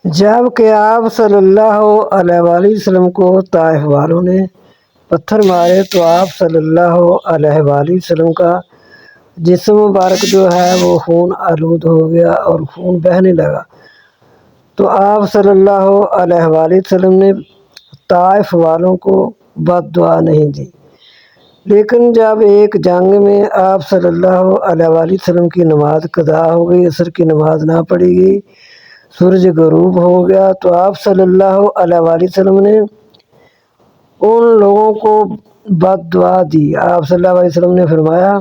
جب کہ آپ صلی اللہ علیہ وآلہ وسلم کو طائف والوں نے پتھر مارے تو آپ صلی اللہ علیہ وآلہ وسلم کا جسم مبارک جو ہے وہ خون آلود ہو گیا اور خون بہنے لگا، تو آپ صلی اللہ علیہ وآلہ وسلم نے طائف والوں کو بد دعا نہیں دی۔ لیکن جب ایک جنگ میں آپ صلی اللہ علیہ وآلہ وسلم کی نماز قضا ہو گئی، عصر کی نماز نہ پڑھی گئی، سورج غروب ہو گیا، تو آپ صلی اللہ علیہ وآلہ وسلم نے ان لوگوں کو بد دعا دی۔ آپ صلی اللہ علیہ وسلم نے فرمایا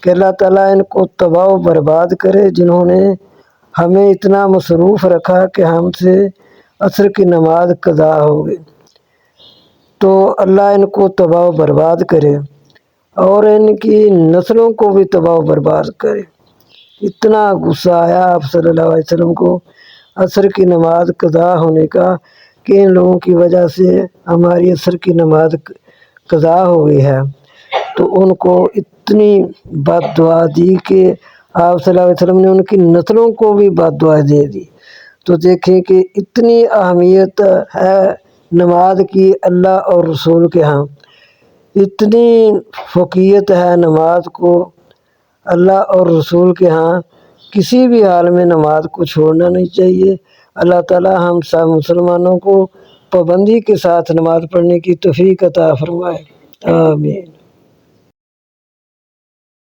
کہ اللہ تعالیٰ ان کو تباہ و برباد کرے، جنہوں نے ہمیں اتنا مصروف رکھا کہ ہم سے عصر کی نماز قضا ہو گئی، تو اللہ ان کو تباہ و برباد کرے اور ان کی نسلوں کو بھی تباہ و برباد کرے۔ اتنا غصہ آیا آپ صلی اللہ علیہ وسلم کو عصر کی نماز قضا ہونے کا کہ ان لوگوں کی وجہ سے ہماری عصر کی نماز قضا ہو گئی ہے، تو ان کو اتنی بد دعا دی کہ آپ صلی اللہ علیہ وسلم نے ان کی نسلوں کو بھی بد دعا دے دی۔ تو دیکھیں کہ اتنی اہمیت ہے نماز کی اللہ اور رسول کے ہاں، اتنی فوقیت ہے نماز کو اللہ اور رسول کے ہاں، کسی بھی حال میں نماز کو چھوڑنا نہیں چاہیے۔ اللہ تعالیٰ ہم سب مسلمانوں کو پابندی کے ساتھ نماز پڑھنے کی توفیق عطا فرمائے، آمین۔